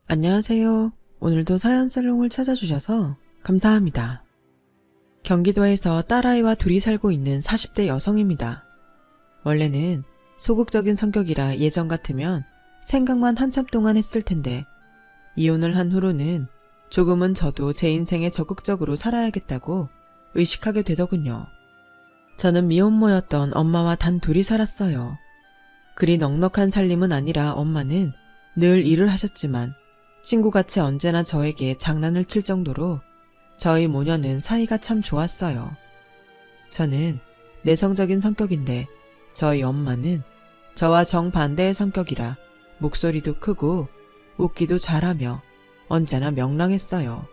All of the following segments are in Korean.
안녕하세요. 오늘도 사연살롱을 찾아주셔서 감사합니다. 경기도에서 딸아이와 둘이 살고 있는 40대 여성입니다. 원래는 소극적인 성격이라 예전 같으면 생각만 한참 동안 했을 텐데 이혼을 한 후로는 조금은 저도 제 인생에 적극적으로 살아야겠다고 의식하게 되더군요. 저는 미혼모였던 엄마와 단 둘이 살았어요. 그리 넉넉한 살림은 아니라 엄마는 늘 일을 하셨지만 친구같이 언제나 저에게 장난을 칠 정도로 저희 모녀는 사이가 참 좋았어요. 저는 내성적인 성격인데 저희 엄마는 저와 정반대의 성격이라 목소리도 크고 웃기도 잘하며 언제나 명랑했어요.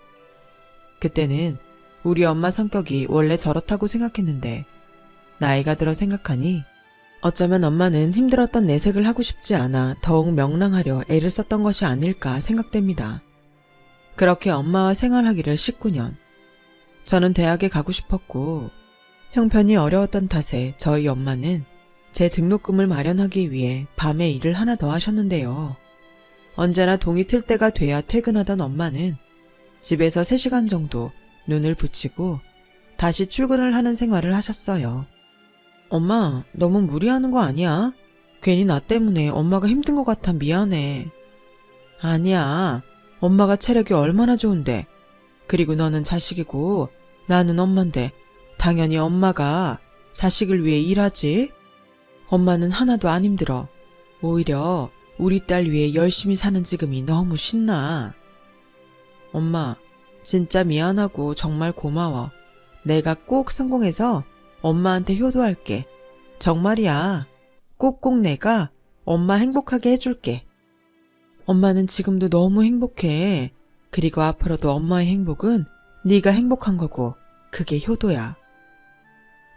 그때는 우리 엄마 성격이 원래 저렇다고 생각했는데 나이가 들어 생각하니 어쩌면 엄마는 힘들었던 내색을 하고 싶지 않아 더욱 명랑하려 애를 썼던 것이 아닐까 생각됩니다. 그렇게 엄마와 생활하기를 19년. 저는 대학에 가고 싶었고 형편이 어려웠던 탓에 저희 엄마는 제 등록금을 마련하기 위해 밤에 일을 하나 더 하셨는데요. 언제나 동이 틀 때가 돼야 퇴근하던 엄마는 집에서 3시간 정도 눈을 붙이고 다시 출근을 하는 생활을 하셨어요. 엄마, 너무 무리하는 거 아니야? 괜히 나 때문에 엄마가 힘든 것 같아 미안해. 아니야. 엄마가 체력이 얼마나 좋은데. 그리고 너는 자식이고 나는 엄마인데 당연히 엄마가 자식을 위해 일하지. 엄마는 하나도 안 힘들어. 오히려 우리 딸 위해 열심히 사는 지금이 너무 신나. 엄마, 진짜 미안하고 정말 고마워. 내가 꼭 성공해서 엄마한테 효도할게. 정말이야. 꼭꼭 내가 엄마 행복하게 해줄게. 엄마는 지금도 너무 행복해. 그리고 앞으로도 엄마의 행복은 네가 행복한 거고 그게 효도야.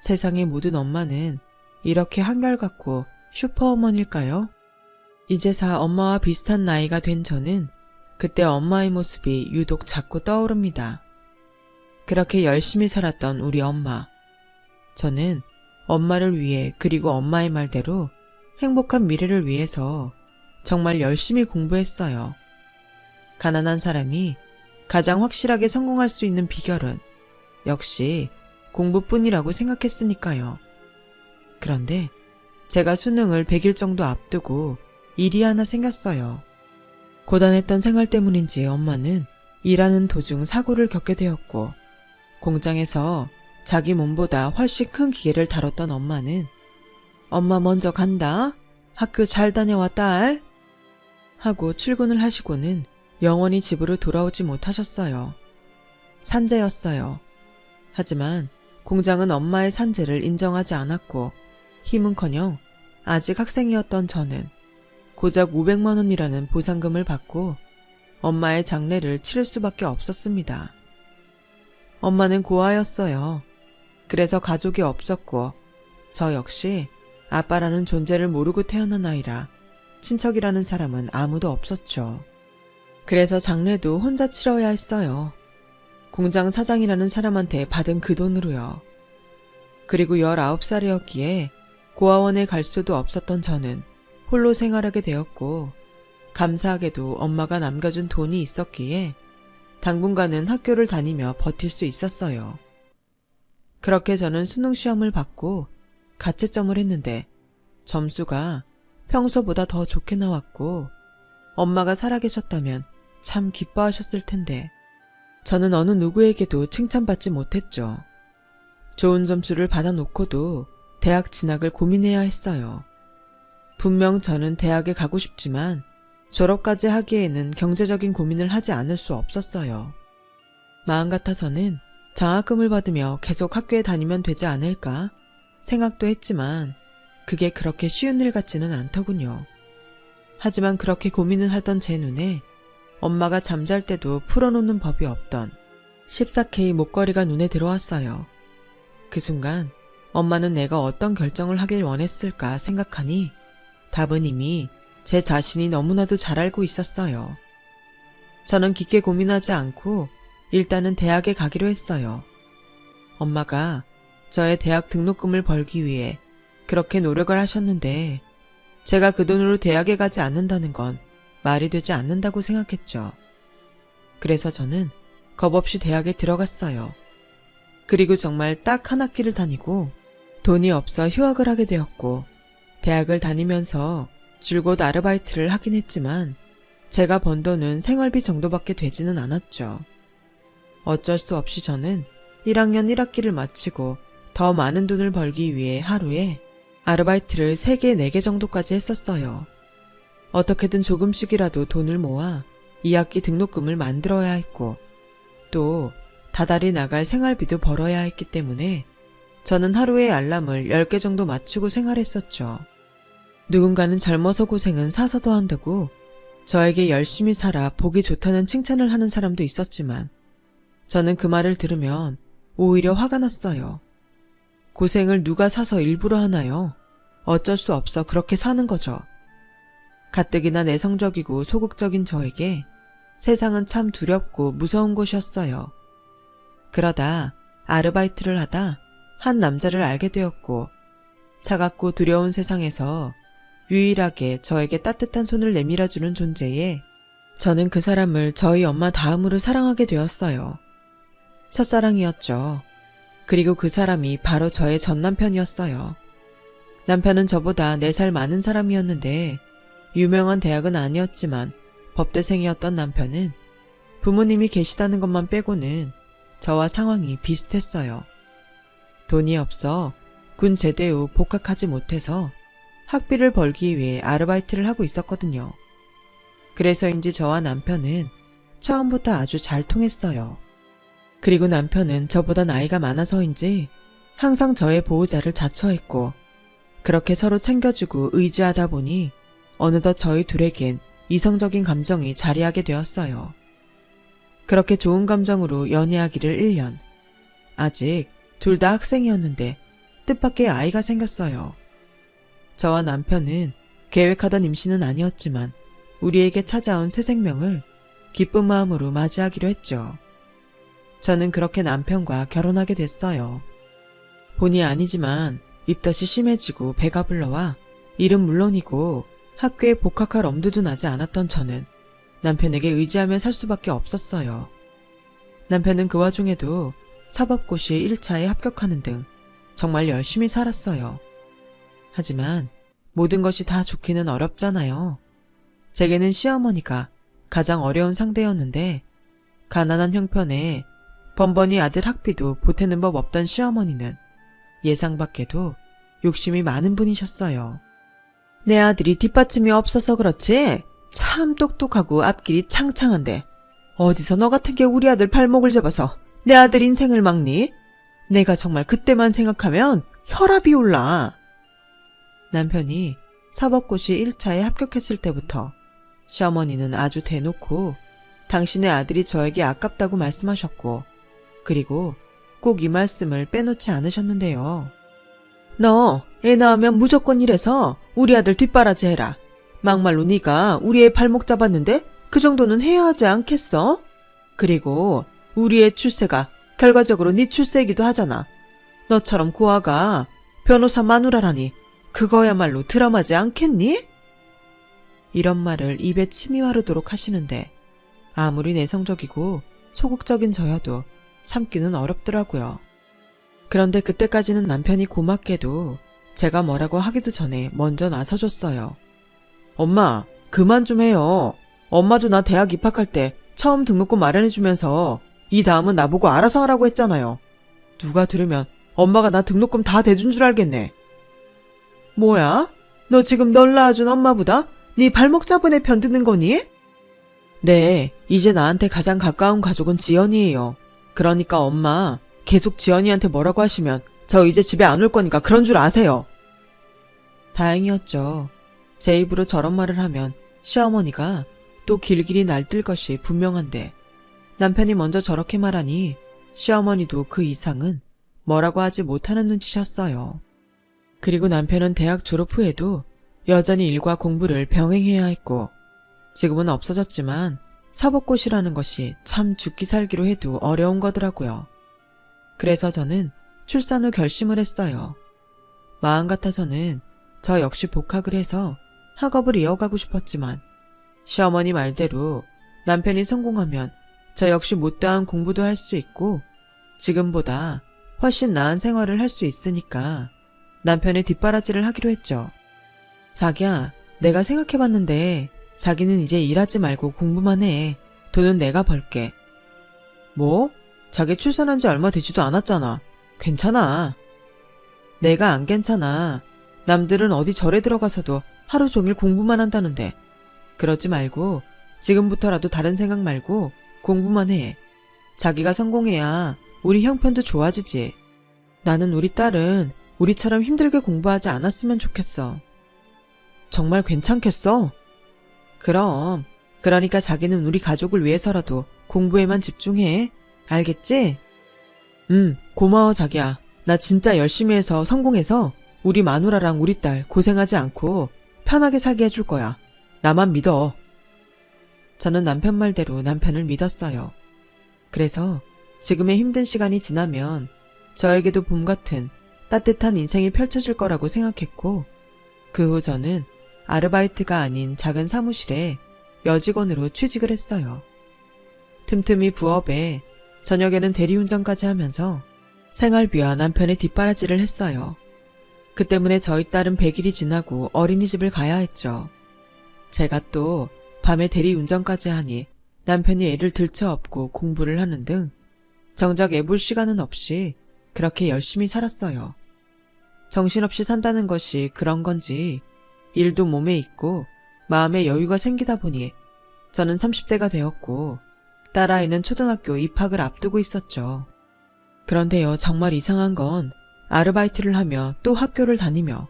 세상의 모든 엄마는 이렇게 한결같고 슈퍼어머니일까요? 이제사 엄마와 비슷한 나이가 된 저는 그때 엄마의 모습이 유독 자꾸 떠오릅니다. 그렇게 열심히 살았던 우리 엄마. 저는 엄마를 위해 그리고 엄마의 말대로 행복한 미래를 위해서 정말 열심히 공부했어요. 가난한 사람이 가장 확실하게 성공할 수 있는 비결은 역시 공부뿐이라고 생각했으니까요. 그런데 제가 수능을 100일 정도 앞두고 일이 하나 생겼어요. 고단했던 생활 때문인지 엄마는 일하는 도중 사고를 겪게 되었고 공장에서 자기 몸보다 훨씬 큰 기계를 다뤘던 엄마는 엄마 먼저 간다. 학교 잘 다녀와 딸. 하고 출근을 하시고는 영원히 집으로 돌아오지 못하셨어요. 산재였어요. 하지만 공장은 엄마의 산재를 인정하지 않았고 힘은커녕 아직 학생이었던 저는 고작 500만 원이라는 보상금을 받고 엄마의 장례를 치를 수밖에 없었습니다. 엄마는 고아였어요. 그래서 가족이 없었고 저 역시 아빠라는 존재를 모르고 태어난 아이라 친척이라는 사람은 아무도 없었죠. 그래서 장례도 혼자 치러야 했어요. 공장 사장이라는 사람한테 받은 그 돈으로요. 그리고 19살이었기에 고아원에 갈 수도 없었던 저는 홀로 생활하게 되었고 감사하게도 엄마가 남겨준 돈이 있었기에 당분간은 학교를 다니며 버틸 수 있었어요. 그렇게 저는 수능시험을 받고 가채점을 했는데 점수가 평소보다 더 좋게 나왔고 엄마가 살아계셨다면 참 기뻐하셨을 텐데 저는 어느 누구에게도 칭찬받지 못했죠. 좋은 점수를 받아놓고도 대학 진학을 고민해야 했어요. 분명 저는 대학에 가고 싶지만 졸업까지 하기에는 경제적인 고민을 하지 않을 수 없었어요. 마음 같아서는 장학금을 받으며 계속 학교에 다니면 되지 않을까 생각도 했지만 그게 그렇게 쉬운 일 같지는 않더군요. 하지만 그렇게 고민을 하던 제 눈에 엄마가 잠잘 때도 풀어놓는 법이 없던 14K 목걸이가 눈에 들어왔어요. 그 순간 엄마는 내가 어떤 결정을 하길 원했을까 생각하니 답은 이미 제 자신이 너무나도 잘 알고 있었어요. 저는 깊게 고민하지 않고 일단은 대학에 가기로 했어요. 엄마가 저의 대학 등록금을 벌기 위해 그렇게 노력을 하셨는데 제가 그 돈으로 대학에 가지 않는다는 건 말이 되지 않는다고 생각했죠. 그래서 저는 겁없이 대학에 들어갔어요. 그리고 정말 딱 한 학기를 다니고 돈이 없어 휴학을 하게 되었고, 대학을 다니면서 줄곧 아르바이트를 하긴 했지만 제가 번 돈은 생활비 정도밖에 되지는 않았죠. 어쩔 수 없이 저는 1학년 1학기를 마치고 더 많은 돈을 벌기 위해 하루에 아르바이트를 3개, 4개 정도까지 했었어요. 어떻게든 조금씩이라도 돈을 모아 2학기 등록금을 만들어야 했고, 또 다달이 나갈 생활비도 벌어야 했기 때문에 저는 하루에 알람을 10개 정도 맞추고 생활했었죠. 누군가는 젊어서 고생은 사서도 한다고 저에게 열심히 살아 보기 좋다는 칭찬을 하는 사람도 있었지만, 저는 그 말을 들으면 오히려 화가 났어요. 고생을 누가 사서 일부러 하나요? 어쩔 수 없어 그렇게 사는 거죠. 가뜩이나 내성적이고 소극적인 저에게 세상은 참 두렵고 무서운 곳이었어요. 그러다 아르바이트를 하다 한 남자를 알게 되었고, 차갑고 두려운 세상에서 유일하게 저에게 따뜻한 손을 내밀어주는 존재에 저는 그 사람을 저희 엄마 다음으로 사랑하게 되었어요. 첫사랑이었죠. 그리고 그 사람이 바로 저의 전 남편이었어요. 남편은 저보다 4살 많은 사람이었는데 유명한 대학은 아니었지만 법대생이었던 남편은 부모님이 계시다는 것만 빼고는 저와 상황이 비슷했어요. 돈이 없어 군 제대 후 복학하지 못해서 학비를 벌기 위해 아르바이트를 하고 있었거든요. 그래서인지 저와 남편은 처음부터 아주 잘 통했어요. 그리고 남편은 저보다 나이가 많아서인지 항상 저의 보호자를 자처했고, 그렇게 서로 챙겨주고 의지하다 보니 어느덧 저희 둘에겐 이성적인 감정이 자리하게 되었어요. 그렇게 좋은 감정으로 연애하기를 1년. 아직 둘 다 학생이었는데 뜻밖의 아이가 생겼어요. 저와 남편은 계획하던 임신은 아니었지만 우리에게 찾아온 새 생명을 기쁜 마음으로 맞이하기로 했죠. 저는 그렇게 남편과 결혼하게 됐어요. 본의 아니지만 입덧이 심해지고 배가 불러와 일은 물론이고 학교에 복학할 엄두도 나지 않았던 저는 남편에게 의지하며 살 수밖에 없었어요. 남편은 그 와중에도 사법고시 1차에 합격하는 등 정말 열심히 살았어요. 하지만 모든 것이 다 좋기는 어렵잖아요. 제게는 시어머니가 가장 어려운 상대였는데, 가난한 형편에 번번이 아들 학비도 보태는 법 없던 시어머니는 예상 밖에도 욕심이 많은 분이셨어요. 내 아들이 뒷받침이 없어서 그렇지 참 똑똑하고 앞길이 창창한데 어디서 너 같은 게 우리 아들 발목을 잡아서 내 아들 인생을 막니? 내가 정말 그때만 생각하면 혈압이 올라. 남편이 사법고시 1차에 합격했을 때부터 시어머니는 아주 대놓고 당신의 아들이 저에게 아깝다고 말씀하셨고, 그리고 꼭 이 말씀을 빼놓지 않으셨는데요. 너 애 낳으면 무조건 이래서 우리 아들 뒷바라지 해라. 막말로 네가 우리 애 발목 잡았는데 그 정도는 해야 하지 않겠어? 그리고 우리 애 출세가 결과적으로 네 출세이기도 하잖아. 너처럼 고아가 변호사 마누라라니 그거야말로 드라마지 않겠니? 이런 말을 입에 침이 마르도록 하시는데 아무리 내성적이고 소극적인 저여도 참기는 어렵더라고요. 그런데 그때까지는 남편이 고맙게도 제가 뭐라고 하기도 전에 먼저 나서줬어요. 엄마, 그만 좀 해요. 엄마도 나 대학 입학할 때 처음 등록금 마련해주면서 이 다음은 나보고 알아서 하라고 했잖아요. 누가 들으면 엄마가 나 등록금 다 대준 줄 알겠네. 뭐야? 너 지금 널 낳아준 엄마보다 네 발목 잡은 애 편드는 거니? 네, 이제 나한테 가장 가까운 가족은 지연이에요. 그러니까 엄마, 계속 지연이한테 뭐라고 하시면 저 이제 집에 안 올 거니까 그런 줄 아세요. 다행이었죠. 제 입으로 저런 말을 하면 시어머니가 또 길길이 날뛸 것이 분명한데, 남편이 먼저 저렇게 말하니 시어머니도 그 이상은 뭐라고 하지 못하는 눈치셨어요. 그리고 남편은 대학 졸업 후에도 여전히 일과 공부를 병행해야 했고, 지금은 없어졌지만 사법고시라는 것이 참 죽기 살기로 해도 어려운 거더라고요. 그래서 저는 출산 후 결심을 했어요. 마음 같아서는 저 역시 복학을 해서 학업을 이어가고 싶었지만 시어머니 말대로 남편이 성공하면 저 역시 못다한 공부도 할 수 있고 지금보다 훨씬 나은 생활을 할 수 있으니까 남편의 뒷바라지를 하기로 했죠. 자기야, 내가 생각해봤는데 자기는 이제 일하지 말고 공부만 해. 돈은 내가 벌게. 뭐? 자기 출산한 지 얼마 되지도 않았잖아. 괜찮아. 내가 안 괜찮아. 남들은 어디 절에 들어가서도 하루 종일 공부만 한다는데. 그러지 말고 지금부터라도 다른 생각 말고 공부만 해. 자기가 성공해야 우리 형편도 좋아지지. 나는 우리 딸은 우리처럼 힘들게 공부하지 않았으면 좋겠어. 정말 괜찮겠어? 그럼. 그러니까 자기는 우리 가족을 위해서라도 공부에만 집중해. 알겠지? 고마워 자기야. 나 진짜 열심히 해서 성공해서 우리 마누라랑 우리 딸 고생하지 않고 편하게 살게 해줄 거야. 나만 믿어. 저는 남편 말대로 남편을 믿었어요. 그래서 지금의 힘든 시간이 지나면 저에게도 봄 같은 따뜻한 인생이 펼쳐질 거라고 생각했고 그 후 저는 아르바이트가 아닌 작은 사무실에 여직원으로 취직을 했어요. 틈틈이 부업에 저녁에는 대리운전까지 하면서 생활비와 남편의 뒷바라지를 했어요. 그 때문에 저희 딸은 100일이 지나고 어린이집을 가야 했죠. 제가 또 밤에 대리운전까지 하니 남편이 애를 들쳐업고 공부를 하는 등 정작 애볼 시간은 없이 그렇게 열심히 살았어요. 정신없이 산다는 것이 그런 건지 일도 몸에 있고 마음에 여유가 생기다 보니 저는 30대가 되었고 딸아이는 초등학교 입학을 앞두고 있었죠. 그런데요, 정말 이상한 건 아르바이트를 하며 또 학교를 다니며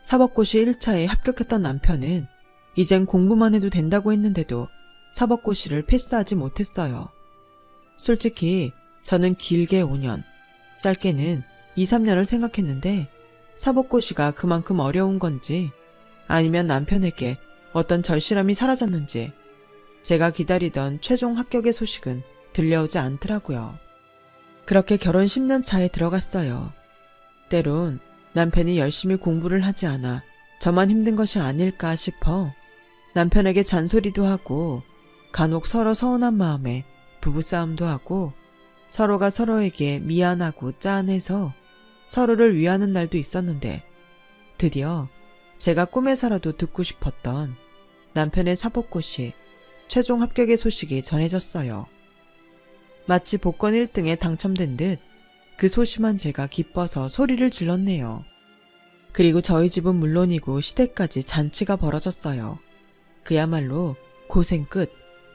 사법고시 1차에 합격했던 남편은 이젠 공부만 해도 된다고 했는데도 사법고시를 패스하지 못했어요. 솔직히 저는 길게 5년, 짧게는 2, 3년을 생각했는데 사법고시가 그만큼 어려운 건지 아니면 남편에게 어떤 절실함이 사라졌는지 제가 기다리던 최종 합격의 소식은 들려오지 않더라고요. 그렇게 결혼 10년 차에 들어갔어요. 때론 남편이 열심히 공부를 하지 않아 저만 힘든 것이 아닐까 싶어 남편에게 잔소리도 하고 간혹 서로 서운한 마음에 부부싸움도 하고 서로가 서로에게 미안하고 짠해서 서로를 위하는 날도 있었는데 드디어 제가 꿈에서라도 듣고 싶었던 남편의 사법고시 최종 합격의 소식이 전해졌어요. 마치 복권 1등에 당첨된 듯 그 소심한 제가 기뻐서 소리를 질렀네요. 그리고 저희 집은 물론이고 시댁까지 잔치가 벌어졌어요. 그야말로 고생 끝,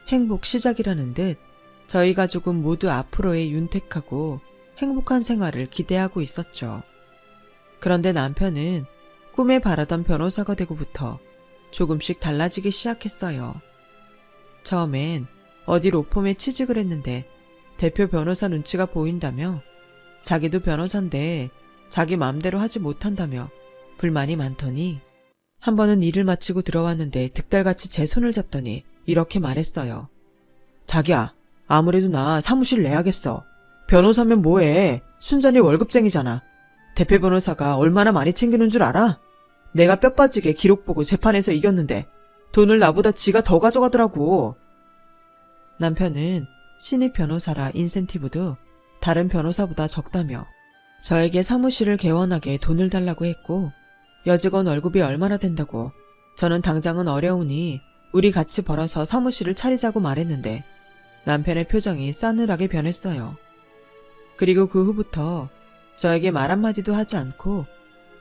행복 시작이라는 듯 저희 가족은 모두 앞으로의 윤택하고 행복한 생활을 기대하고 있었죠. 그런데 남편은 꿈에 바라던 변호사가 되고부터 조금씩 달라지기 시작했어요. 처음엔 어디 로펌에 취직을 했는데 대표 변호사 눈치가 보인다며 자기도 변호사인데 자기 맘대로 하지 못한다며 불만이 많더니 한 번은 일을 마치고 들어왔는데 득달같이 제 손을 잡더니 이렇게 말했어요. 자기야, 아무래도 나 사무실 내야겠어. 변호사면 뭐해? 순전히 월급쟁이잖아. 대표 변호사가 얼마나 많이 챙기는 줄 알아? 내가 뼈 빠지게 기록 보고 재판에서 이겼는데 돈을 나보다 지가 더 가져가더라고. 남편은 신입 변호사라 인센티브도 다른 변호사보다 적다며 저에게 사무실을 개원하게 돈을 달라고 했고 여직원 월급이 얼마나 된다고 저는 당장은 어려우니 우리 같이 벌어서 사무실을 차리자고 말했는데 남편의 표정이 싸늘하게 변했어요. 그리고 그 후부터 저에게 말 한마디도 하지 않고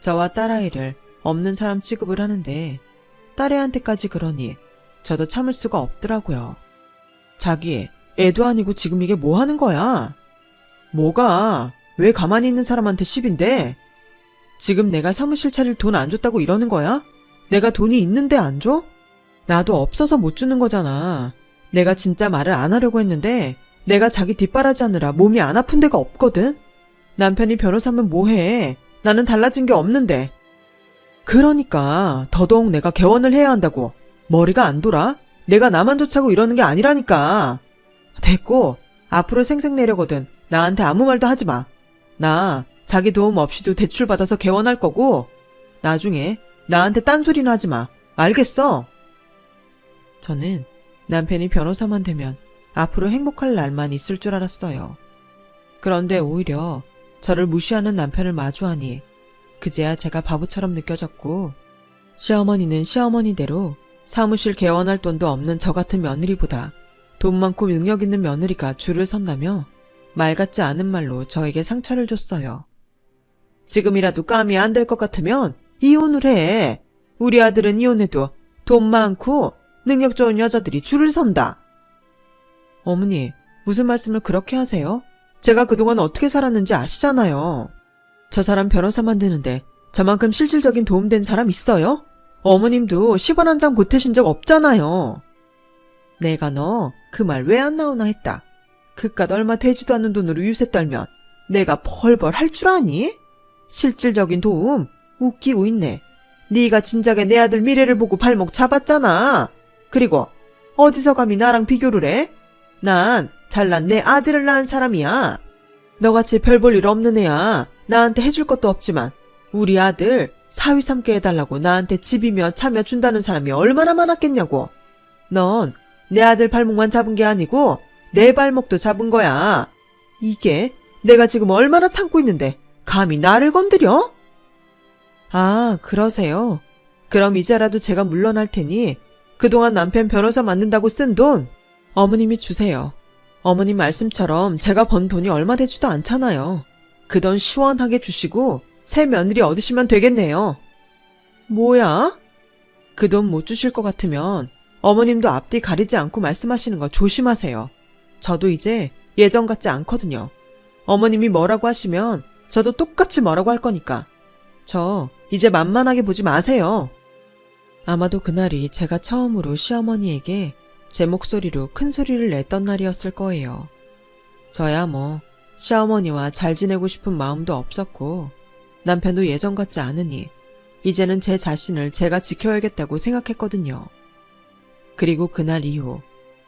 저와 딸아이를 없는 사람 취급을 하는데 딸애한테까지 그러니 저도 참을 수가 없더라고요. 자기, 애도 아니고 지금 이게 뭐 하는 거야? 뭐가? 왜 가만히 있는 사람한테 시비인데? 지금 내가 사무실 차릴 돈 안 줬다고 이러는 거야? 내가 돈이 있는데 안 줘? 나도 없어서 못 주는 거잖아. 내가 진짜 말을 안 하려고 했는데 내가 자기 뒷바라지 하느라 몸이 안 아픈 데가 없거든? 남편이 변호사면 뭐해? 나는 달라진 게 없는데. 그러니까 더더욱 내가 개원을 해야 한다고. 머리가 안 돌아? 내가 나만 좋자고 이러는 게 아니라니까. 됐고, 앞으로 생색내려거든 나한테 아무 말도 하지 마. 나 자기 도움 없이도 대출 받아서 개원할 거고 나중에 나한테 딴소리는 하지 마. 알겠어? 저는 남편이 변호사만 되면 앞으로 행복할 날만 있을 줄 알았어요. 그런데 오히려 저를 무시하는 남편을 마주하니 그제야 제가 바보처럼 느껴졌고, 시어머니는 시어머니대로 사무실 개원할 돈도 없는 저 같은 며느리보다 돈 많고 능력 있는 며느리가 줄을 선다며 말 같지 않은 말로 저에게 상처를 줬어요. 지금이라도 감이 안 될 것 같으면 이혼을 해. 우리 아들은 이혼해도 돈 많고 능력 좋은 여자들이 줄을 선다. 어머니, 무슨 말씀을 그렇게 하세요? 제가 그동안 어떻게 살았는지 아시잖아요. 저 사람 변호사 만드는데 저만큼 실질적인 도움된 사람 있어요? 어머님도 10원 한 장 보태신 적 없잖아요. 내가 너 그 말 왜 안 나오나 했다. 그깟 얼마 되지도 않는 돈으로 유세 떨면 내가 벌벌 할 줄 아니? 실질적인 도움 웃기고 있네. 네가 진작에 내 아들 미래를 보고 발목 잡았잖아. 그리고 어디서 감히 나랑 비교를 해? 난 잘난 내 아들을 낳은 사람이야. 너같이 별 볼 일 없는 애야 나한테 해줄 것도 없지만 우리 아들 사위 삼게 해달라고 나한테 집이며 차며 준다는 사람이 얼마나 많았겠냐고. 넌 내 아들 발목만 잡은 게 아니고 내 발목도 잡은 거야. 이게 내가 지금 얼마나 참고 있는데 감히 나를 건드려? 아, 그러세요? 그럼 이제라도 제가 물러날 테니 그동안 남편 변호사 만든다고 쓴 돈 어머님이 주세요. 어머님 말씀처럼 제가 번 돈이 얼마 되지도 않잖아요. 그 돈 시원하게 주시고 새 며느리 얻으시면 되겠네요. 뭐야? 그 돈 못 주실 것 같으면 어머님도 앞뒤 가리지 않고 말씀하시는 거 조심하세요. 저도 이제 예전 같지 않거든요. 어머님이 뭐라고 하시면 저도 똑같이 뭐라고 할 거니까. 저 이제 만만하게 보지 마세요. 아마도 그날이 제가 처음으로 시어머니에게 제 목소리로 큰 소리를 냈던 날이었을 거예요. 저야 뭐 시어머니와 잘 지내고 싶은 마음도 없었고 남편도 예전 같지 않으니 이제는 제 자신을 제가 지켜야겠다고 생각했거든요. 그리고 그날 이후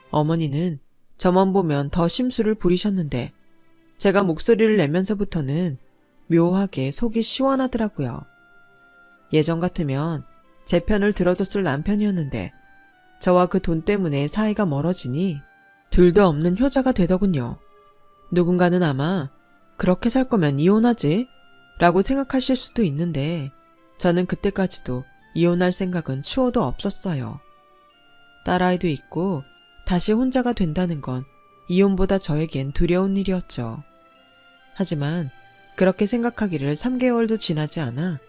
어머니는 저만 보면 더 심술을 부리셨는데 제가 목소리를 내면서부터는 묘하게 속이 시원하더라고요. 예전 같으면 제 편을 들어줬을 남편이었는데 저와 그 돈 때문에 사이가 멀어지니 둘도 없는 효자가 되더군요. 누군가는 아마 그렇게 살 거면 이혼하지 라고 생각하실 수도 있는데 저는 그때까지도 이혼할 생각은 추호도 없었어요. 딸아이도 있고 다시 혼자가 된다는 건 이혼보다 저에겐 두려운 일이었죠. 하지만 그렇게 생각하기를 3개월도 지나지 않아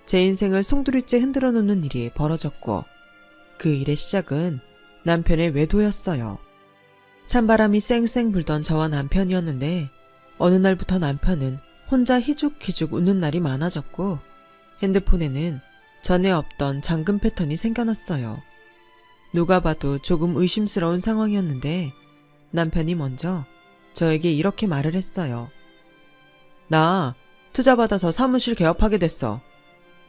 제 인생을 송두리째 흔들어 놓는 일이 벌어졌고 그 일의 시작은 남편의 외도였어요. 찬바람이 쌩쌩 불던 저와 남편이었는데 어느 날부터 남편은 혼자 희죽희죽 웃는 날이 많아졌고 핸드폰에는 전에 없던 잠금 패턴이 생겨났어요. 누가 봐도 조금 의심스러운 상황이었는데 남편이 먼저 저에게 이렇게 말을 했어요. 나 투자 받아서 사무실 개업하게 됐어.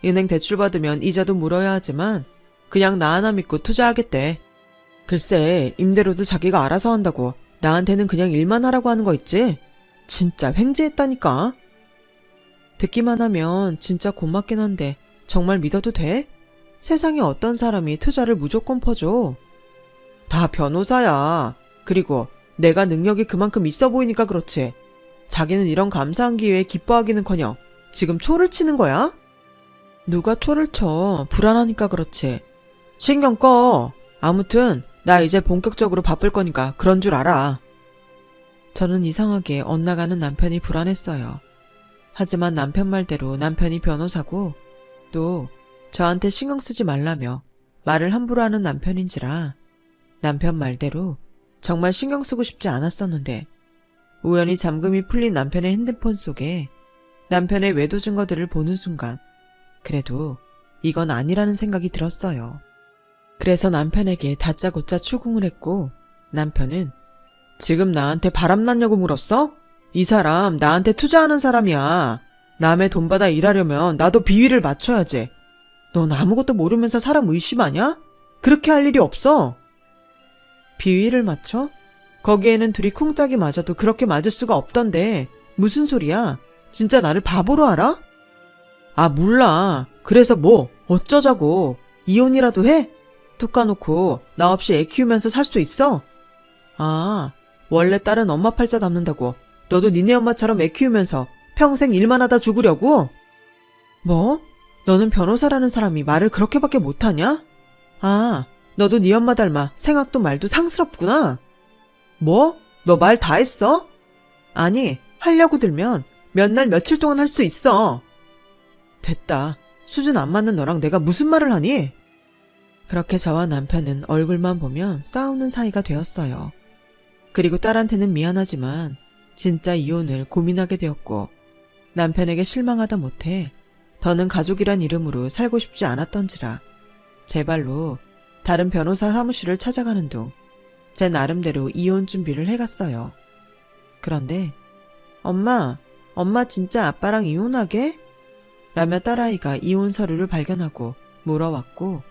은행 대출 받으면 이자도 물어야 하지만 그냥 나 하나 믿고 투자하겠대. 글쎄 임대료도 자기가 알아서 한다고 나한테는 그냥 일만 하라고 하는 거 있지? 진짜 횡재했다니까. 듣기만 하면 진짜 고맙긴 한데 정말 믿어도 돼? 세상에 어떤 사람이 투자를 무조건 퍼줘. 다 변호사야. 그리고 내가 능력이 그만큼 있어 보이니까 그렇지. 자기는 이런 감사한 기회에 기뻐하기는커녕 지금 초를 치는 거야? 누가 초를 쳐. 불안하니까 그렇지. 신경 꺼. 아무튼 나 이제 본격적으로 바쁠 거니까 그런 줄 알아. 저는 이상하게 엇나가는 남편이 불안했어요. 하지만 남편 말대로 남편이 변호사고 또 저한테 신경 쓰지 말라며 말을 함부로 하는 남편인지라 남편 말대로 정말 신경 쓰고 싶지 않았었는데 우연히 잠금이 풀린 남편의 핸드폰 속에 남편의 외도 증거들을 보는 순간 그래도 이건 아니라는 생각이 들었어요. 그래서 남편에게 다짜고짜 추궁을 했고 남편은 지금 나한테 바람났냐고 물었어? 이 사람 나한테 투자하는 사람이야. 남의 돈 받아 일하려면 나도 비위를 맞춰야지. 넌 아무것도 모르면서 사람 의심하냐? 그렇게 할 일이 없어. 비위를 맞춰? 거기에는 둘이 쿵짝이 맞아도 그렇게 맞을 수가 없던데 무슨 소리야? 진짜 나를 바보로 알아? 아 몰라. 그래서 뭐 어쩌자고. 이혼이라도 해? 툭 까놓고 나 없이 애 키우면서 살 수 있어? 아, 원래 딸은 엄마 팔자 담는다고 너도 니네 엄마처럼 애 키우면서 평생 일만 하다 죽으려고? 뭐? 너는 변호사라는 사람이 말을 그렇게밖에 못하냐? 아, 너도 네 엄마 닮아 생각도 말도 상스럽구나. 뭐? 너 말 다 했어? 아니, 하려고 들면 몇 날 며칠 동안 할 수 있어. 됐다. 수준 안 맞는 너랑 내가 무슨 말을 하니? 그렇게 저와 남편은 얼굴만 보면 싸우는 사이가 되었어요. 그리고 딸한테는 미안하지만 진짜 이혼을 고민하게 되었고 남편에게 실망하다 못해 더는 가족이란 이름으로 살고 싶지 않았던지라 제 발로 다른 변호사 사무실을 찾아가는 둥 제 나름대로 이혼 준비를 해갔어요. 그런데 엄마 진짜 아빠랑 이혼하게? 라며 딸아이가 이혼 서류를 발견하고 물어왔고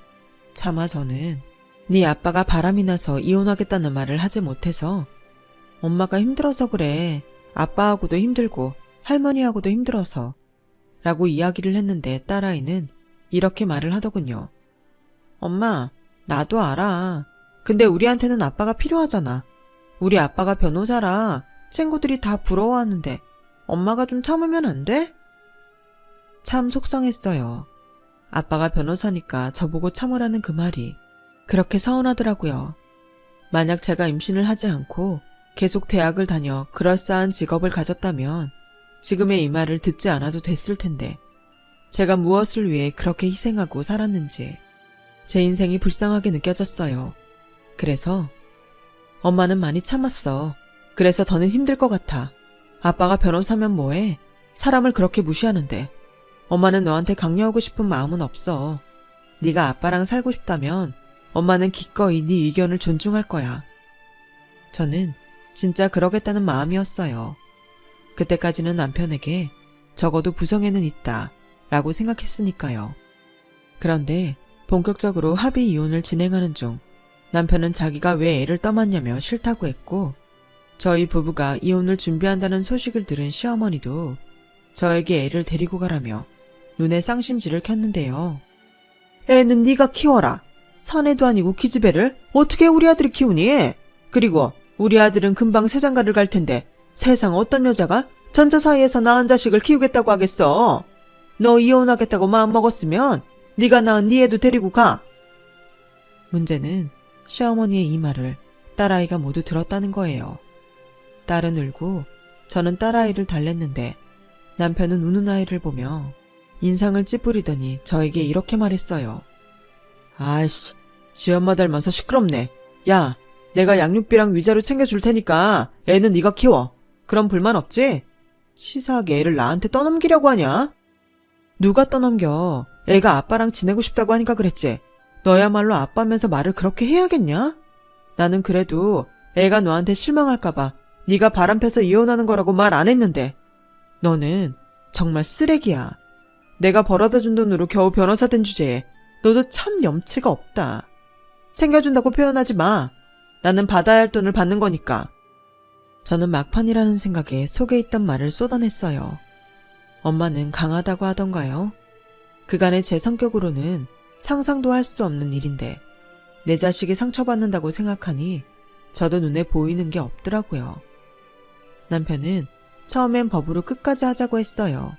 차마 저는 네 아빠가 바람이 나서 이혼하겠다는 말을 하지 못해서 엄마가 힘들어서 그래. 아빠하고도 힘들고 할머니하고도 힘들어서 라고 이야기를 했는데 딸아이는 이렇게 말을 하더군요. 엄마, 나도 알아. 근데 우리한테는 아빠가 필요하잖아. 우리 아빠가 변호사라 친구들이 다 부러워하는데 엄마가 좀 참으면 안 돼? 참 속상했어요. 아빠가 변호사니까 저보고 참으라는 그 말이 그렇게 서운하더라고요. 만약 제가 임신을 하지 않고 계속 대학을 다녀 그럴싸한 직업을 가졌다면 지금의 이 말을 듣지 않아도 됐을 텐데 제가 무엇을 위해 그렇게 희생하고 살았는지 제 인생이 불쌍하게 느껴졌어요. 그래서 엄마는 많이 참았어. 그래서 더는 힘들 것 같아. 아빠가 변호사면 뭐해? 사람을 그렇게 무시하는데 엄마는 너한테 강요하고 싶은 마음은 없어. 네가 아빠랑 살고 싶다면 엄마는 기꺼이 네 의견을 존중할 거야. 저는 진짜 그러겠다는 마음이었어요. 그때까지는 남편에게 적어도 부정에는 있다 라고 생각했으니까요. 그런데 본격적으로 합의 이혼을 진행하는 중 남편은 자기가 왜 애를 떠맡냐며 싫다고 했고 저희 부부가 이혼을 준비한다는 소식을 들은 시어머니도 저에게 애를 데리고 가라며 눈에 쌍심지를 켰는데요. 애는 네가 키워라. 사내도 아니고 기집애를 어떻게 우리 아들이 키우니? 그리고 우리 아들은 금방 세장가를 갈 텐데 세상 어떤 여자가 전처 사이에서 낳은 자식을 키우겠다고 하겠어. 너 이혼하겠다고 마음먹었으면 네가 낳은 네 애도 데리고 가. 문제는 시어머니의 이 말을 딸아이가 모두 들었다는 거예요. 딸은 울고 저는 딸아이를 달랬는데 남편은 우는 아이를 보며 인상을 찌푸리더니 저에게 이렇게 말했어요. 아이씨, 지 엄마 닮아서 시끄럽네. 야, 내가 양육비랑 위자료 챙겨줄 테니까 애는 네가 키워. 그럼 불만 없지? 치사하게 애를 나한테 떠넘기려고 하냐? 누가 떠넘겨? 애가 아빠랑 지내고 싶다고 하니까 그랬지. 너야말로 아빠면서 말을 그렇게 해야겠냐? 나는 그래도 애가 너한테 실망할까봐 네가 바람펴서 이혼하는 거라고 말 안 했는데 너는 정말 쓰레기야. 내가 벌어다준 돈으로 겨우 변호사 된 주제에 너도 참 염치가 없다. 챙겨준다고 표현하지 마. 나는 받아야 할 돈을 받는 거니까. 저는 막판이라는 생각에 속에 있던 말을 쏟아냈어요. 엄마는 강하다고 하던가요? 그간의 제 성격으로는 상상도 할 수 없는 일인데 내 자식이 상처받는다고 생각하니 저도 눈에 보이는 게 없더라고요. 남편은 처음엔 법으로 끝까지 하자고 했어요.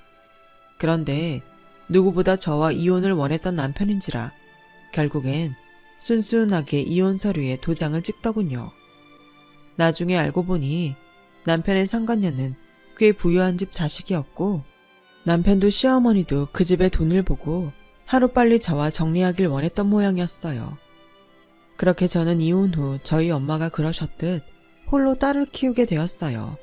그런데 누구보다 저와 이혼을 원했던 남편인지라 결국엔 순순하게 이혼 서류에 도장을 찍더군요. 나중에 알고 보니 남편의 상간녀는 꽤 부유한 집 자식이었고 남편도 시어머니도 그 집의 돈을 보고 하루빨리 저와 정리하길 원했던 모양이었어요. 그렇게 저는 이혼 후 저희 엄마가 그러셨듯 홀로 딸을 키우게 되었어요.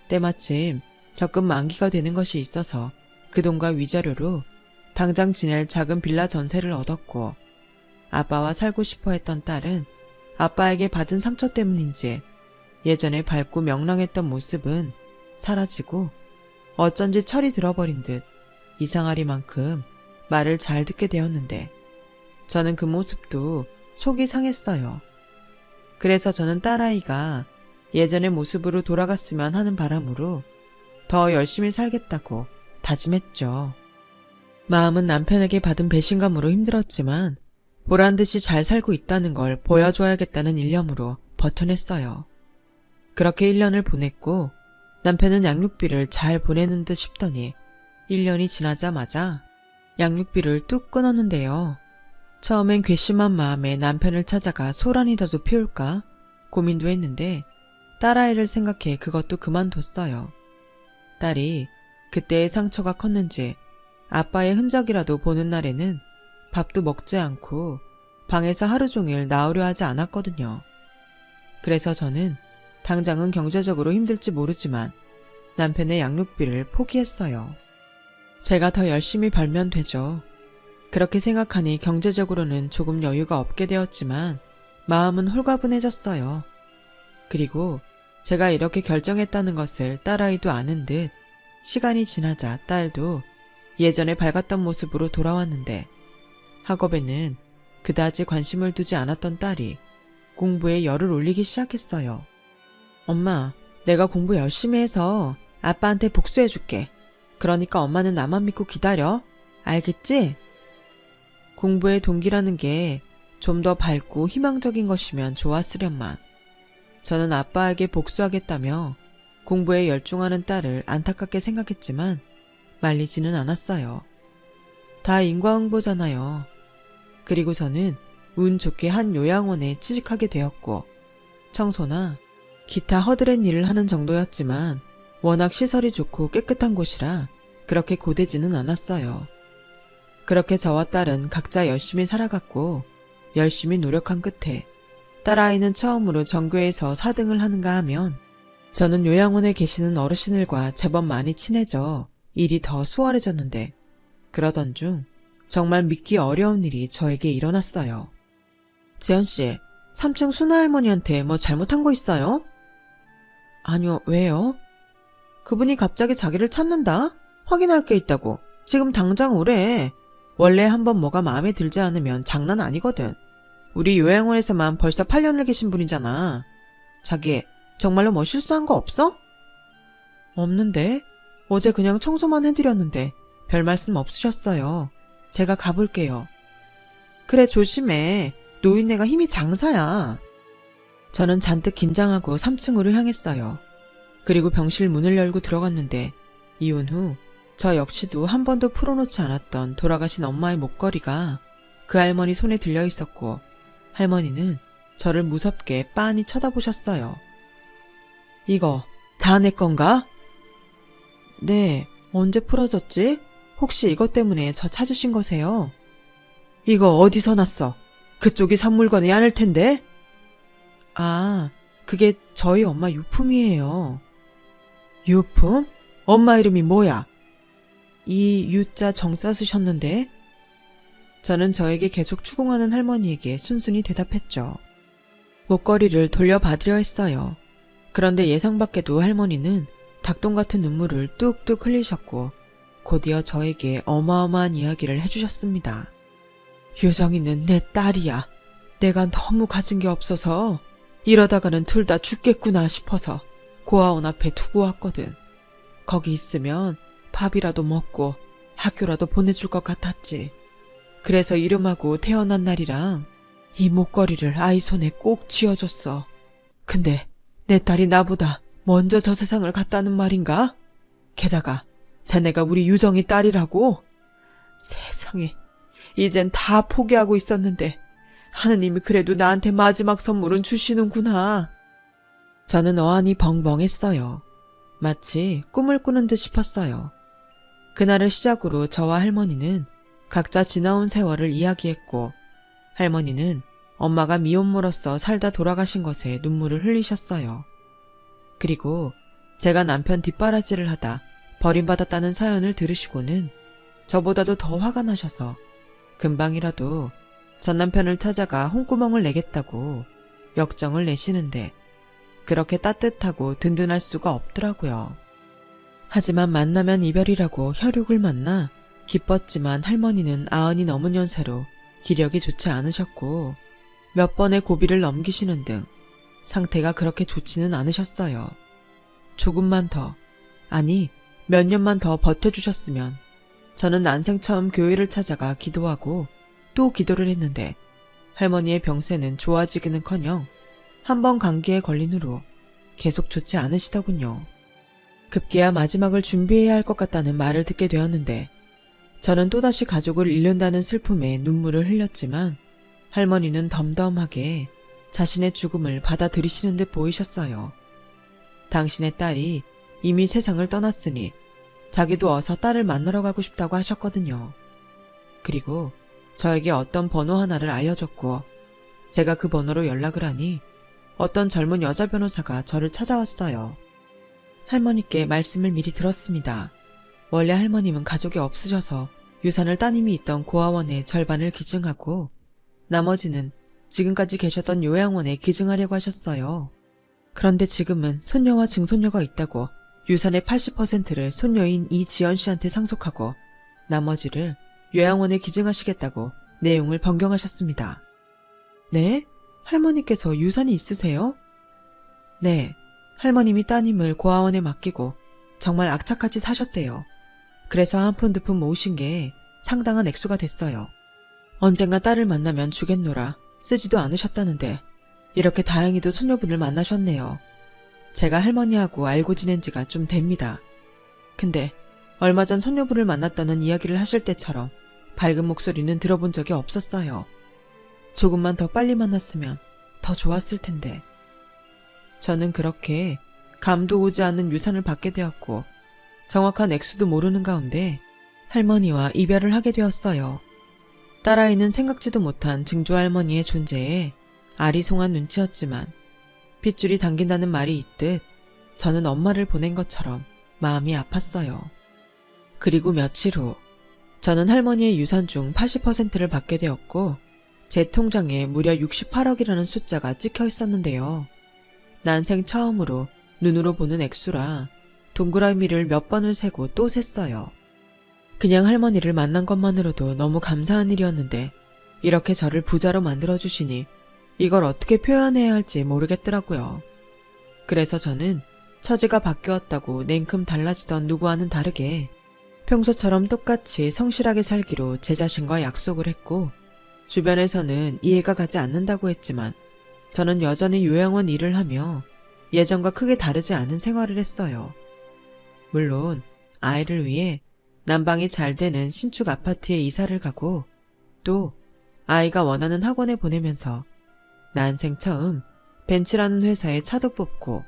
때마침 적금 만기가 되는 것이 있어서 그 돈과 위자료로 당장 지낼 작은 빌라 전세를 얻었고 아빠와 살고 싶어 했던 딸은 아빠에게 받은 상처 때문인지 예전에 밝고 명랑했던 모습은 사라지고 어쩐지 철이 들어버린 듯 이상하리만큼 말을 잘 듣게 되었는데 저는 그 모습도 속이 상했어요. 그래서 저는 딸아이가 예전의 모습으로 돌아갔으면 하는 바람으로 더 열심히 살겠다고 다짐했죠. 마음은 남편에게 받은 배신감으로 힘들었지만 보란듯이 잘 살고 있다는 걸 보여줘야겠다는 일념으로 버텨냈어요. 그렇게 1년을 보냈고 남편은 양육비를 잘 보내는 듯 싶더니 1년이 지나자마자 양육비를 뚝 끊었는데요. 처음엔 괘씸한 마음에 남편을 찾아가 소란이라도 피울까 고민도 했는데 딸아이를 생각해 그것도 그만뒀어요. 딸이 그때의 상처가 컸는지 아빠의 흔적이라도 보는 날에는 밥도 먹지 않고 방에서 하루 종일 나오려 하지 않았거든요. 그래서 저는 당장은 경제적으로 힘들지 모르지만 남편의 양육비를 포기했어요. 제가 더 열심히 벌면 되죠. 그렇게 생각하니 경제적으로는 조금 여유가 없게 되었지만 마음은 홀가분해졌어요. 그리고 제가 이렇게 결정했다는 것을 딸아이도 아는 듯 시간이 지나자 딸도 예전에 밝았던 모습으로 돌아왔는데 학업에는 그다지 관심을 두지 않았던 딸이 공부에 열을 올리기 시작했어요. 엄마, 내가 공부 열심히 해서 아빠한테 복수해줄게. 그러니까 엄마는 나만 믿고 기다려. 알겠지? 공부의 동기라는 게 좀 더 밝고 희망적인 것이면 좋았으련만 저는 아빠에게 복수하겠다며 공부에 열중하는 딸을 안타깝게 생각했지만 말리지는 않았어요. 다 인과응보잖아요. 그리고 저는 운 좋게 한 요양원에 취직하게 되었고 청소나 기타 허드렛 일을 하는 정도였지만 워낙 시설이 좋고 깨끗한 곳이라 그렇게 고되지는 않았어요. 그렇게 저와 딸은 각자 열심히 살아갔고 열심히 노력한 끝에 딸아이는 처음으로 전교에서 4등을 하는가 하면 저는 요양원에 계시는 어르신들과 제법 많이 친해져 일이 더 수월해졌는데 그러던 중 정말 믿기 어려운 일이 저에게 일어났어요. 지연씨, 3층 순아 할머니한테 뭐 잘못한 거 있어요? 아니요, 왜요? 그분이 갑자기 자기를 찾는다? 확인할 게 있다고. 지금 당장 오래. 원래 한번 뭐가 마음에 들지 않으면 장난 아니거든. 우리 요양원에서만 벌써 8년을 계신 분이잖아. 자기, 정말로 뭐 실수한 거 없어? 없는데? 어제 그냥 청소만 해드렸는데 별 말씀 없으셨어요. 제가 가볼게요. 그래, 조심해. 노인네가 힘이 장사야. 저는 잔뜩 긴장하고 3층으로 향했어요. 그리고 병실 문을 열고 들어갔는데 이혼 후 저 역시도 한 번도 풀어놓지 않았던 돌아가신 엄마의 목걸이가 그 할머니 손에 들려 있었고 할머니는 저를 무섭게 빤히 쳐다보셨어요. 이거 자네 건가? 네, 언제 풀어졌지? 혹시 이것 때문에 저 찾으신 거세요? 이거 어디서 났어? 그쪽이 산 물건이 아닐 텐데? 아, 그게 저희 엄마 유품이에요. 유품? 엄마 이름이 뭐야? 이 유자 정자 쓰셨는데? 저는 저에게 계속 추궁하는 할머니에게 순순히 대답했죠. 목걸이를 돌려받으려 했어요. 그런데 예상 밖에도 할머니는 닭똥 같은 눈물을 뚝뚝 흘리셨고 곧이어 저에게 어마어마한 이야기를 해주셨습니다. 유정이는 내 딸이야. 내가 너무 가진 게 없어서 이러다가는 둘 다 죽겠구나 싶어서 고아원 앞에 두고 왔거든. 거기 있으면 밥이라도 먹고 학교라도 보내줄 것 같았지. 그래서 이름하고 태어난 날이랑 이 목걸이를 아이 손에 꼭 쥐어줬어. 근데 내 딸이 나보다 먼저 저 세상을 갔다는 말인가? 게다가 자네가 우리 유정이 딸이라고? 세상에, 이젠 다 포기하고 있었는데 하느님이 그래도 나한테 마지막 선물은 주시는구나. 저는 어안이 벙벙했어요. 마치 꿈을 꾸는 듯 싶었어요. 그날을 시작으로 저와 할머니는 각자 지나온 세월을 이야기했고 할머니는 엄마가 미혼모로서 살다 돌아가신 것에 눈물을 흘리셨어요. 그리고 제가 남편 뒷바라지를 하다 버림받았다는 사연을 들으시고는 저보다도 더 화가 나셔서 금방이라도 전 남편을 찾아가 홍구멍을 내겠다고 역정을 내시는데 그렇게 따뜻하고 든든할 수가 없더라고요. 하지만 만나면 이별이라고 혈육을 만나 기뻤지만 할머니는 90이 넘은 연세로 기력이 좋지 않으셨고 몇 번의 고비를 넘기시는 등 상태가 그렇게 좋지는 않으셨어요. 조금만 더, 아니 몇 년만 더 버텨주셨으면 저는 난생 처음 교회를 찾아가 기도하고 또 기도를 했는데 할머니의 병세는 좋아지기는커녕 한 번 감기에 걸린 후로 계속 좋지 않으시더군요. 급기야 마지막을 준비해야 할 것 같다는 말을 듣게 되었는데 저는 또다시 가족을 잃는다는 슬픔에 눈물을 흘렸지만 할머니는 덤덤하게 자신의 죽음을 받아들이시는 듯 보이셨어요. 당신의 딸이 이미 세상을 떠났으니 자기도 어서 딸을 만나러 가고 싶다고 하셨거든요. 그리고 저에게 어떤 번호 하나를 알려줬고 제가 그 번호로 연락을 하니 어떤 젊은 여자 변호사가 저를 찾아왔어요. 할머니께 말씀을 미리 들었습니다. 원래 할머님은 가족이 없으셔서 유산을 따님이 있던 고아원에 절반을 기증하고 나머지는 지금까지 계셨던 요양원에 기증하려고 하셨어요. 그런데 지금은 손녀와 증손녀가 있다고 유산의 80%를 손녀인 이지연 씨한테 상속하고 나머지를 요양원에 기증하시겠다고 내용을 변경하셨습니다. 네? 할머니께서 유산이 있으세요? 네. 할머님이 따님을 고아원에 맡기고 정말 악착같이 사셨대요. 그래서 한 푼 두 푼 모으신 게 상당한 액수가 됐어요. 언젠가 딸을 만나면 주겠노라 쓰지도 않으셨다는데 이렇게 다행히도 손녀분을 만나셨네요. 제가 할머니하고 알고 지낸 지가 좀 됩니다. 근데 얼마 전 손녀분을 만났다는 이야기를 하실 때처럼 밝은 목소리는 들어본 적이 없었어요. 조금만 더 빨리 만났으면 더 좋았을 텐데. 저는 그렇게 감도 오지 않는 유산을 받게 되었고 정확한 액수도 모르는 가운데 할머니와 이별을 하게 되었어요. 딸아이는 생각지도 못한 증조할머니의 존재에 아리송한 눈치였지만 핏줄이 당긴다는 말이 있듯 저는 엄마를 보낸 것처럼 마음이 아팠어요. 그리고 며칠 후 저는 할머니의 유산 중 80%를 받게 되었고 제 통장에 무려 68억이라는 숫자가 찍혀 있었는데요. 난생 처음으로 눈으로 보는 액수라 동그라미를 몇 번을 세고 또 셌어요. 그냥 할머니를 만난 것만으로도 너무 감사한 일이었는데 이렇게 저를 부자로 만들어주시니 이걸 어떻게 표현해야 할지 모르겠더라고요. 그래서 저는 처지가 바뀌었다고 냉큼 달라지던 누구와는 다르게 평소처럼 똑같이 성실하게 살기로 제 자신과 약속을 했고 주변에서는 이해가 가지 않는다고 했지만 저는 여전히 요양원 일을 하며 예전과 크게 다르지 않은 생활을 했어요. 물론 아이를 위해 난방이 잘 되는 신축 아파트에 이사를 가고 또 아이가 원하는 학원에 보내면서 난생 처음 벤츠라는 회사에 차도 뽑고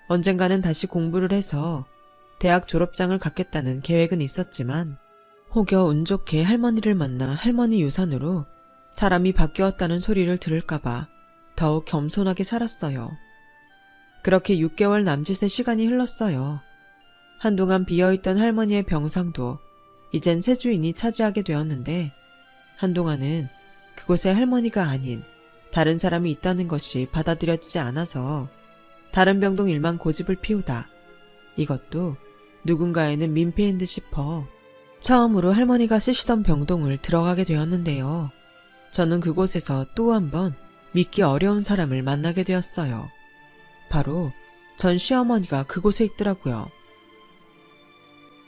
언젠가는 다시 공부를 해서 대학 졸업장을 갖겠다는 계획은 있었지만 혹여 운 좋게 할머니를 만나 할머니 유산으로 사람이 바뀌었다는 소리를 들을까봐 더욱 겸손하게 살았어요. 그렇게 6개월 남짓의 시간이 흘렀어요. 한동안 비어있던 할머니의 병상도 이젠 새 주인이 차지하게 되었는데 한동안은 그곳에 할머니가 아닌 다른 사람이 있다는 것이 받아들여지지 않아서 다른 병동 일만 고집을 피우다 이것도 누군가에는 민폐인 듯 싶어 처음으로 할머니가 쓰시던 병동을 들어가게 되었는데요. 저는 그곳에서 또 한 번 믿기 어려운 사람을 만나게 되었어요. 바로 전 시어머니가 그곳에 있더라고요.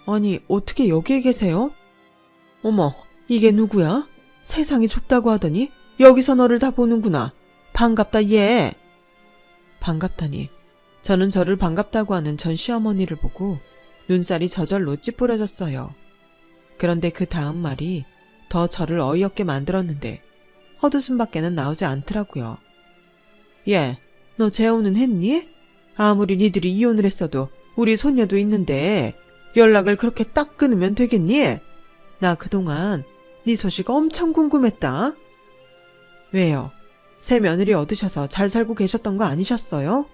아니, 어떻게 여기에 계세요? 어머, 이게 누구야? 세상이 좁다고 하더니 여기서 너를 다 보는구나. 반갑다, 얘. 반갑다니. 저는 저를 반갑다고 하는 전 시어머니를 보고 눈살이 저절로 찌푸려졌어요. 그런데 그 다음 말이 더 저를 어이없게 만들었는데 헛웃음밖에는 나오지 않더라고요. 얘, 너 재혼은 했니? 아무리 니들이 이혼을 했어도 우리 손녀도 있는데 연락을 그렇게 딱 끊으면 되겠니? 나 그동안 네 소식 엄청 궁금했다. 왜요? 새 며느리 얻으셔서 잘 살고 계셨던 거 아니셨어요?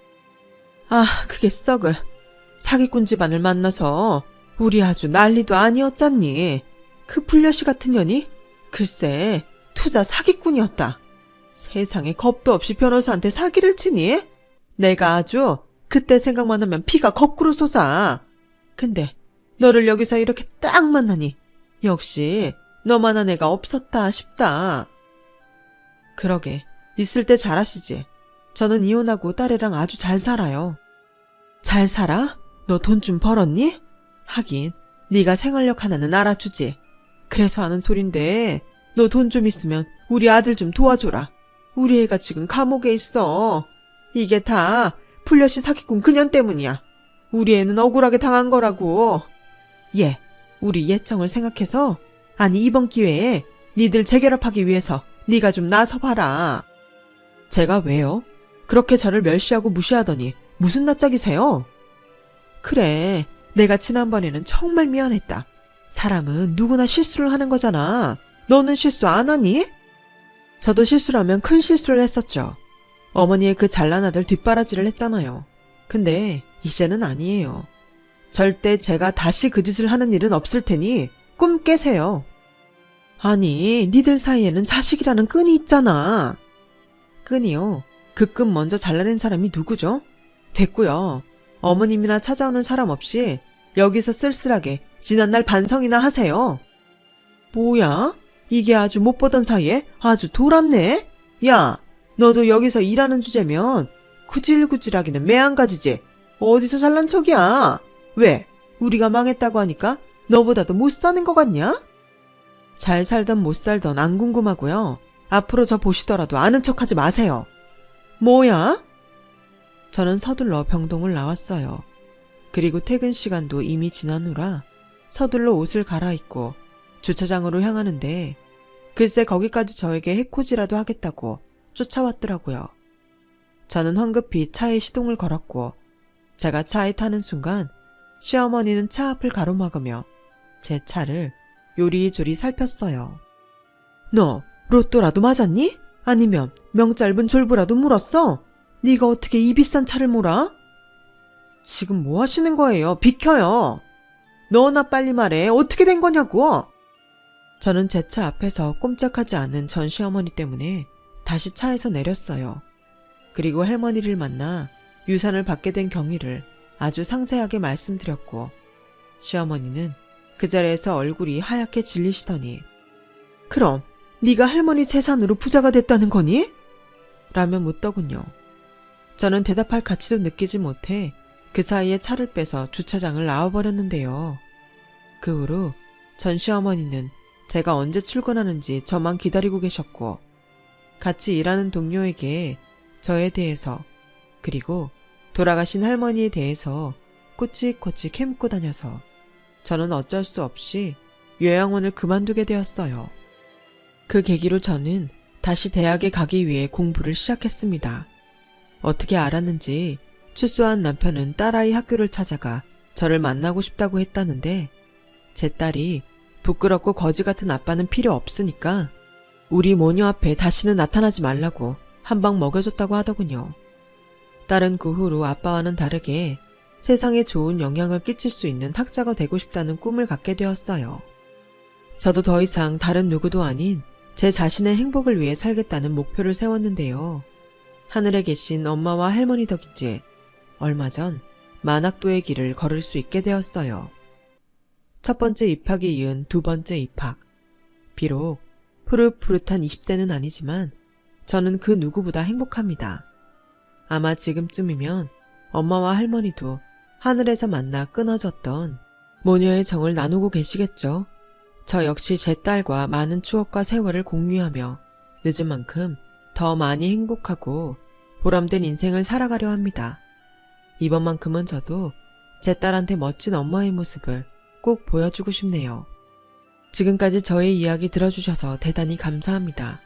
아, 그게 썩을. 사기꾼 집안을 만나서 우리 아주 난리도 아니었잖니. 그 불려시 같은 년이? 글쎄, 투자 사기꾼이었다. 세상에 겁도 없이 변호사한테 사기를 치니? 내가 아주 그때 생각만 하면 피가 거꾸로 솟아. 근데 너를 여기서 이렇게 딱 만나니 역시 너만한 애가 없었다 싶다. 그러게, 있을 때 잘하시지. 저는 이혼하고 딸애랑 아주 잘 살아요. 잘 살아? 너 돈 좀 벌었니? 하긴 네가 생활력 하나는 알아주지. 그래서 하는 소린데 너 돈 좀 있으면 우리 아들 좀 도와줘라. 우리 애가 지금 감옥에 있어. 이게 다 풀려시 사기꾼 그년 때문이야. 우리 애는 억울하게 당한 거라고. 얘, 우리 예청을 생각해서, 아니 이번 기회에 니들 재결합하기 위해서 네가 좀 나서봐라. 제가 왜요? 그렇게 저를 멸시하고 무시하더니 무슨 낯짝이세요? 그래, 내가 지난번에는 정말 미안했다. 사람은 누구나 실수를 하는 거잖아. 너는 실수 안 하니? 저도 실수라면 큰 실수를 했었죠. 어머니의 그 잘난 아들 뒷바라지를 했잖아요. 근데 이제는 아니에요. 절대 제가 다시 그 짓을 하는 일은 없을 테니 꿈 깨세요. 아니, 니들 사이에는 자식이라는 끈이 있잖아. 끈이요? 그 끈 먼저 잘라낸 사람이 누구죠? 됐고요. 어머님이나 찾아오는 사람 없이 여기서 쓸쓸하게 지난날 반성이나 하세요. 뭐야? 이게 아주 못 보던 사이에 아주 돌았네? 야, 너도 여기서 일하는 주제면 구질구질하기는 매한가지지. 어디서 잘난 척이야? 왜? 우리가 망했다고 하니까 너보다도 못 사는 것 같냐? 잘 살던 못 살던 안 궁금하고요. 앞으로 저 보시더라도 아는 척하지 마세요. 뭐야? 저는 서둘러 병동을 나왔어요. 그리고 퇴근 시간도 이미 지난 후라 서둘러 옷을 갈아입고 주차장으로 향하는데 글쎄 거기까지 저에게 해코지라도 하겠다고 쫓아왔더라고요. 저는 황급히 차에 시동을 걸었고 제가 차에 타는 순간 시어머니는 차 앞을 가로막으며 제 차를 요리조리 살폈어요. 너 로또라도 맞았니? 아니면 명짧은 졸부라도 물었어? 네가 어떻게 이 비싼 차를 몰아? 지금 뭐 하시는 거예요? 비켜요. 너나 빨리 말해. 어떻게 된 거냐고. 저는 제 차 앞에서 꼼짝하지 않은 전 시어머니 때문에 다시 차에서 내렸어요. 그리고 할머니를 만나 유산을 받게 된 경위를 아주 상세하게 말씀드렸고 시어머니는 그 자리에서 얼굴이 하얗게 질리시더니 그럼 네가 할머니 재산으로 부자가 됐다는 거니? 라며 묻더군요. 저는 대답할 가치도 느끼지 못해 그 사이에 차를 빼서 주차장을 나와버렸는데요. 그 후로 전 시어머니는 제가 언제 출근하는지 저만 기다리고 계셨고 같이 일하는 동료에게 저에 대해서 그리고 돌아가신 할머니에 대해서 꼬치꼬치 캐묻고 다녀서 저는 어쩔 수 없이 요양원을 그만두게 되었어요. 그 계기로 저는 다시 대학에 가기 위해 공부를 시작했습니다. 어떻게 알았는지 출소한 남편은 딸아이 학교를 찾아가 저를 만나고 싶다고 했다는데 제 딸이 부끄럽고 거지 같은 아빠는 필요 없으니까 우리 모녀 앞에 다시는 나타나지 말라고 한 방 먹여줬다고 하더군요. 딸은 그 후로 아빠와는 다르게 세상에 좋은 영향을 끼칠 수 있는 학자가 되고 싶다는 꿈을 갖게 되었어요. 저도 더 이상 다른 누구도 아닌 제 자신의 행복을 위해 살겠다는 목표를 세웠는데요. 하늘에 계신 엄마와 할머니 덕인지 얼마 전 만학도의 길을 걸을 수 있게 되었어요. 첫 번째 입학에 이은 두 번째 입학. 비록 푸릇푸릇한 20대는 아니지만 저는 그 누구보다 행복합니다. 아마 지금쯤이면 엄마와 할머니도 하늘에서 만나 끊어졌던 모녀의 정을 나누고 계시겠죠. 저 역시 제 딸과 많은 추억과 세월을 공유하며 늦은 만큼 더 많이 행복하고 보람된 인생을 살아가려 합니다. 이번만큼은 저도 제 딸한테 멋진 엄마의 모습을 꼭 보여주고 싶네요. 지금까지 저의 이야기 들어주셔서 대단히 감사합니다.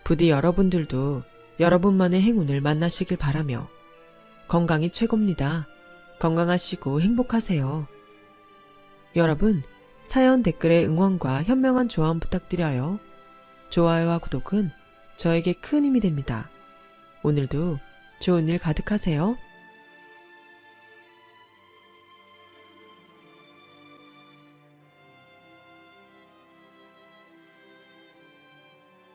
부디 여러분들도 여러분만의 행운을 만나시길 바라며 건강이 최고입니다. 건강하시고 행복하세요. 여러분, 사연 댓글에 응원과 현명한 조언 부탁드려요. 좋아요와 구독은 저에게 큰 힘이 됩니다. 오늘도 좋은 일 가득하세요.